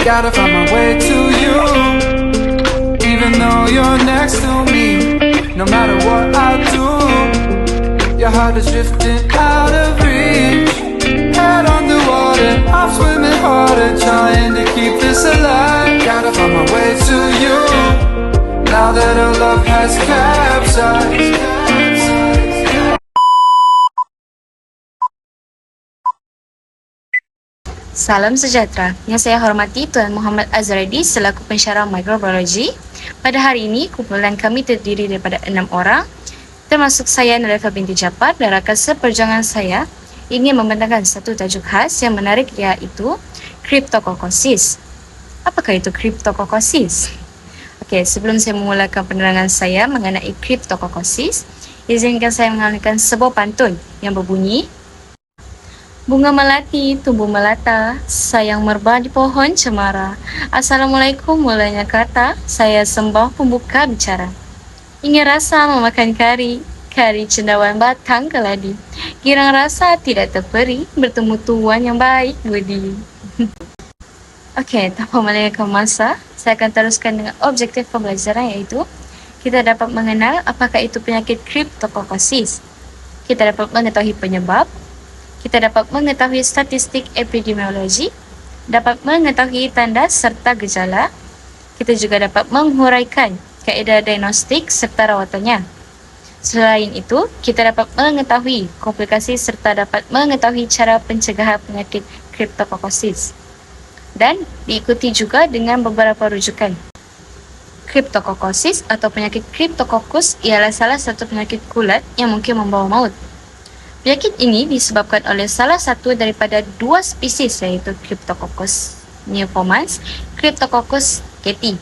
Gotta find my way to you, even though you're next to me. No matter what I do, your heart is drifting out of reach. Head underwater, I'm swimming harder, trying to keep this alive. Gotta find my way to you, now that our love has capsized. Salam sejahtera. Yang saya hormati Tuan Muhammad Azradi selaku pensyarah mikrobiologi. Pada hari ini, kumpulan kami terdiri daripada 6 orang, termasuk saya Narifa binti Japar, dan rakan seperjuangan saya ingin membentangkan satu tajuk khas yang menarik, iaitu Cryptococcus. Apakah itu Cryptococcus? Okey, sebelum saya memulakan penerangan saya mengenai Cryptococcus, izinkan saya mengamalkan sebuah pantun yang berbunyi: bunga melati, tumbuh melata, sayang merbah di pohon cemara. Assalamualaikum mulanya kata, saya sembah pembuka bicara. Ingin rasa memakan kari, kari cendawan batang keladi. Girang rasa tidak terperi, bertemu tuan yang baik budi. Okey, tanpa melengahkan masa, saya akan teruskan dengan objektif pembelajaran, iaitu kita dapat mengenal apakah itu penyakit Cryptococcus. Kita dapat mengetahui penyebab, kita dapat mengetahui statistik epidemiologi, dapat mengetahui tanda serta gejala. Kita juga dapat menghuraikan kaedah diagnostik serta rawatannya. Selain itu, kita dapat mengetahui komplikasi serta dapat mengetahui cara pencegahan penyakit Cryptococcus. Dan diikuti juga dengan beberapa rujukan. Cryptococcus atau penyakit Cryptococcus ialah salah satu penyakit kulat yang mungkin membawa maut. Penyakit ini disebabkan oleh salah satu daripada dua spesies, iaitu Cryptococcus neoformans, Cryptococcus gattii.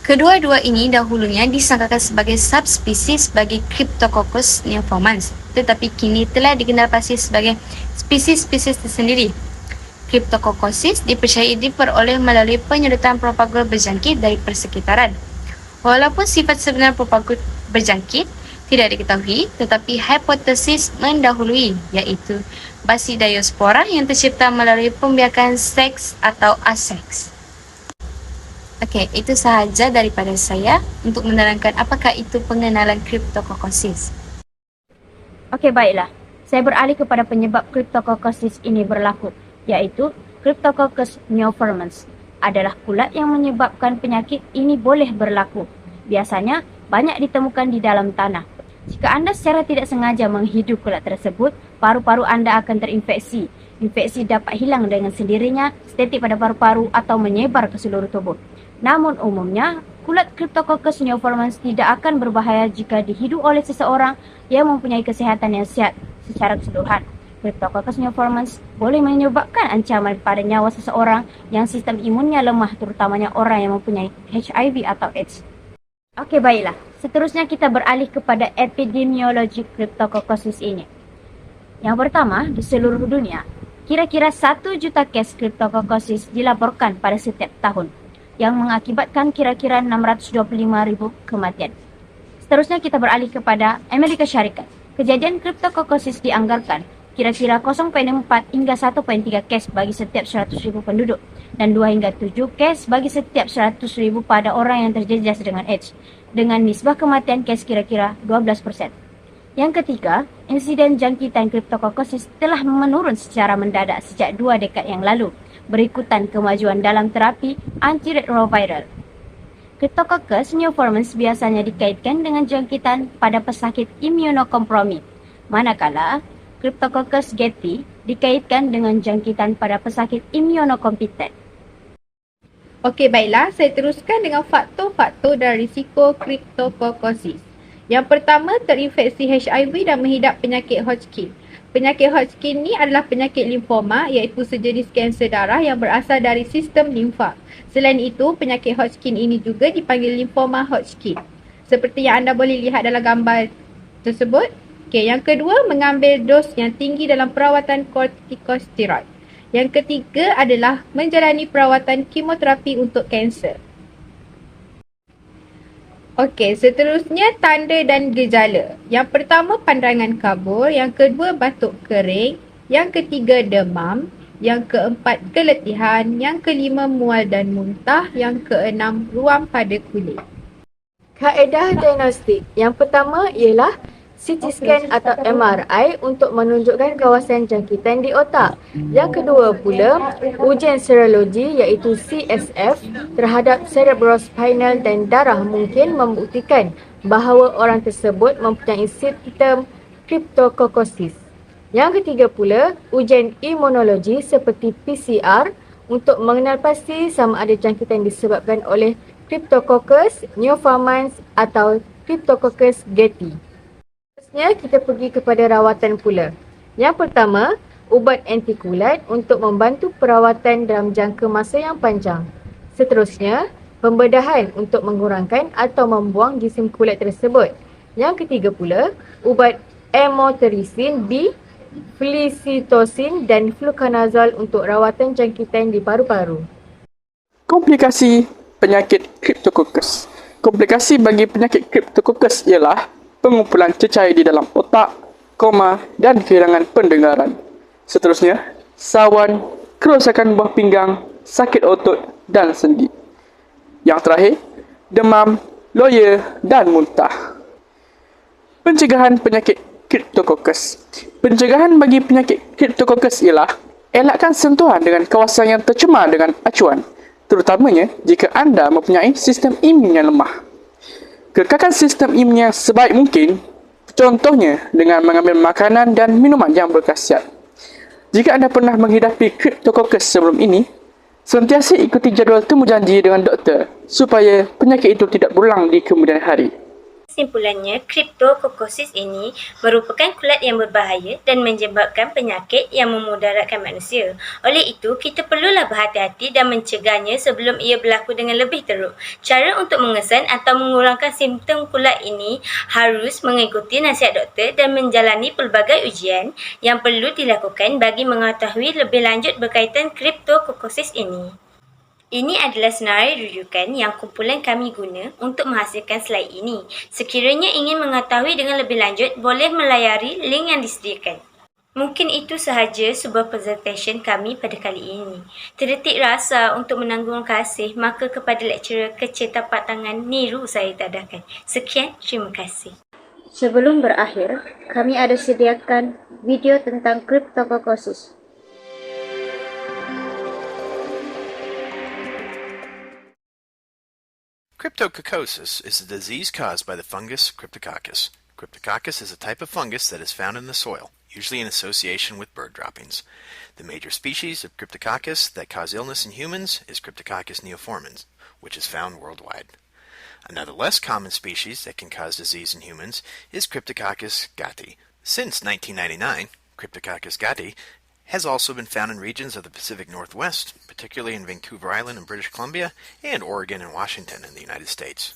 Kedua-dua ini dahulunya disangkakan sebagai subspesies bagi Cryptococcus neoformans, tetapi kini telah dikenal pasti sebagai spesies-spesies tersendiri. Cryptococcus dipercayai diperoleh melalui penyedotan propagul berjangkit dari persekitaran. Walaupun sifat sebenar propagul berjangkit tidak diketahui, tetapi hipotesis mendahului, iaitu Basidiaspora yang tercipta melalui pembiakan seks atau aseks. Okey, itu sahaja daripada saya untuk menerangkan apakah itu pengenalan Cryptococcus. Okey, baiklah. Saya beralih kepada penyebab Cryptococcus ini berlaku, iaitu Cryptococcus neoformans adalah kulat yang menyebabkan penyakit ini boleh berlaku. Biasanya banyak ditemukan di dalam tanah. Jika anda secara tidak sengaja menghidu kulat tersebut, paru-paru anda akan terinfeksi. Infeksi dapat hilang dengan sendirinya, statik pada paru-paru atau menyebar ke seluruh tubuh. Namun umumnya, kulat Cryptococcus neoformans tidak akan berbahaya jika dihidu oleh seseorang yang mempunyai kesihatan yang sihat secara keseluruhan. Cryptococcus neoformans boleh menyebabkan ancaman pada nyawa seseorang yang sistem imunnya lemah, terutamanya orang yang mempunyai HIV atau AIDS. Okey, baiklah. Seterusnya kita beralih kepada epidemiologi Cryptococcus ini. Yang pertama, di seluruh dunia, kira-kira 1 juta kes Cryptococcus dilaporkan pada setiap tahun, yang mengakibatkan kira-kira 625,000 kematian. Seterusnya kita beralih kepada Amerika Syarikat. Kejadian Cryptococcus dianggarkan kira-kira 0.4 hingga 1.3 kes bagi setiap 100,000 penduduk dan 2 hingga 7 kes bagi setiap 100,000 pada orang yang terjejas dengan AIDS, dengan nisbah kematian kes kira-kira 12%. Yang ketiga, insiden jangkitan Cryptococcus telah menurun secara mendadak sejak 2 dekad yang lalu, berikutan kemajuan dalam terapi antiretroviral. Cryptococcus neoformans biasanya dikaitkan dengan jangkitan pada pesakit imunokompromi, manakala Cryptococcus gattii dikaitkan dengan jangkitan pada pesakit imunokompetent. Okey, baiklah, saya teruskan dengan faktor-faktor dan risiko Cryptococcus. Yang pertama, terinfeksi HIV dan menghidap penyakit Hodgkin. Penyakit Hodgkin ni adalah penyakit limfoma, iaitu sejenis kanser darah yang berasal dari sistem limfa. Selain itu, penyakit Hodgkin ini juga dipanggil limfoma Hodgkin, seperti yang anda boleh lihat dalam gambar tersebut. Okey, yang kedua, mengambil dos yang tinggi dalam perawatan kortikosteroid. Yang ketiga adalah menjalani perawatan kemoterapi untuk kanser. Okey, seterusnya tanda dan gejala. Yang pertama, pandangan kabur. Yang kedua, batuk kering. Yang ketiga, demam. Yang keempat, keletihan. Yang kelima, mual dan muntah. Yang keenam, ruam pada kulit. Kaedah diagnostik. Yang pertama ialah CT scan atau MRI untuk menunjukkan kawasan jangkitan di otak. Yang kedua pula, ujian serologi iaitu CSF terhadap cerebrospinal dan darah mungkin membuktikan bahawa orang tersebut mempunyai simptom cryptococcosis. Yang ketiga pula, ujian imunologi seperti PCR untuk mengenal pasti sama ada jangkitan disebabkan oleh Cryptococcus neoformans atau Cryptococcus gattii. Seterusnya, kita pergi kepada rawatan pula. Yang pertama, ubat antikulat untuk membantu perawatan dalam jangka masa yang panjang. Seterusnya, pembedahan untuk mengurangkan atau membuang jisim kulat tersebut. Yang ketiga pula, ubat amoterisin B, flucytosine dan fluconazole untuk rawatan jangkitan di paru-paru. Komplikasi penyakit Cryptococcus. Komplikasi bagi penyakit Cryptococcus ialah pengumpulan cecair di dalam otak, koma dan kehilangan pendengaran. Seterusnya, sawan, kerosakan buah pinggang, sakit otot dan sendi. Yang terakhir, demam, loya dan muntah. Pencegahan penyakit Cryptococcus. Pencegahan bagi penyakit Cryptococcus ialah elakkan sentuhan dengan kawasan yang tercemar dengan acuan, terutamanya jika anda mempunyai sistem imun yang lemah. Kekalkan sistem imun yang sebaik mungkin, contohnya dengan mengambil makanan dan minuman yang berkhasiat. Jika anda pernah menghidapi Cryptococcus sebelum ini, sentiasa ikuti jadual temujanji dengan doktor supaya penyakit itu tidak berulang di kemudian hari. Kesimpulannya, Cryptococcosis ini merupakan kulat yang berbahaya dan menyebabkan penyakit yang memudaratkan manusia. Oleh itu, kita perlulah berhati-hati dan mencegahnya sebelum ia berlaku dengan lebih teruk. Cara untuk mengesan atau mengurangkan simptom kulat ini harus mengikuti nasihat doktor dan menjalani pelbagai ujian yang perlu dilakukan bagi mengetahui lebih lanjut berkaitan Cryptococcosis ini. Ini adalah senarai rujukan yang kumpulan kami guna untuk menghasilkan slide ini. Sekiranya ingin mengetahui dengan lebih lanjut, boleh melayari link yang disediakan. Mungkin itu sahaja sebuah presentation kami pada kali ini. Terdetik rasa untuk menanggung kasih, maka kepada lecturer kecil tapak tangan niru saya tadahkan. Sekian, terima kasih. Sebelum berakhir, kami ada sediakan video tentang Cryptococcosis. Cryptococcosis is a disease caused by the fungus Cryptococcus. Cryptococcus is a type of fungus that is found in the soil, usually in association with bird droppings. The major species of Cryptococcus that cause illness in humans is Cryptococcus neoformans, which is found worldwide. Another less common species that can cause disease in humans is Cryptococcus gattii. Since 1999, Cryptococcus gattii has also been found in regions of the Pacific Northwest, particularly in Vancouver Island in British Columbia, and Oregon and Washington in the United States.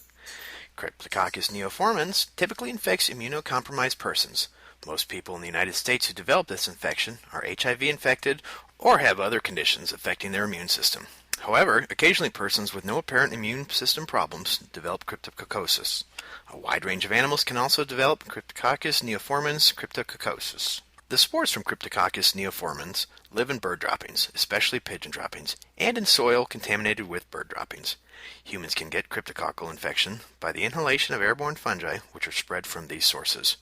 Cryptococcus neoformans typically infects immunocompromised persons. Most people in the United States who develop this infection are HIV infected or have other conditions affecting their immune system. However, occasionally persons with no apparent immune system problems develop cryptococcosis. A wide range of animals can also develop Cryptococcus neoformans cryptococcosis. The spores from Cryptococcus neoformans live in bird droppings, especially pigeon droppings, and in soil contaminated with bird droppings. Humans can get cryptococcal infection by the inhalation of airborne fungi, which are spread from these sources.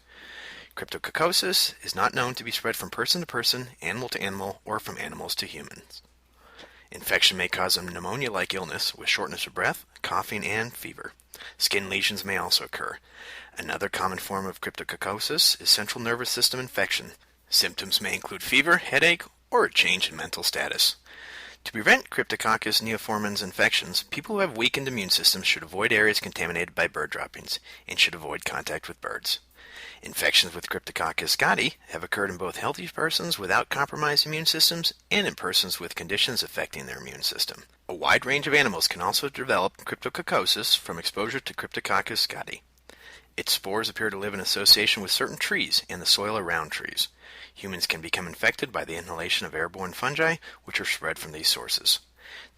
Cryptococcosis is not known to be spread from person to person, animal to animal, or from animals to humans. Infection may cause a pneumonia-like illness with shortness of breath, coughing, and fever. Skin lesions may also occur. Another common form of cryptococcosis is central nervous system infection. Symptoms may include fever, headache, or a change in mental status. To prevent Cryptococcus neoformans infections, people who have weakened immune systems should avoid areas contaminated by bird droppings and should avoid contact with birds. Infections with Cryptococcus gattii have occurred in both healthy persons without compromised immune systems and in persons with conditions affecting their immune system. A wide range of animals can also develop cryptococcosis from exposure to Cryptococcus gattii. Its spores appear to live in association with certain trees and the soil around trees. Humans can become infected by the inhalation of airborne fungi, which are spread from these sources.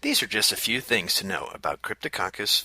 These are just a few things to know about Cryptococcus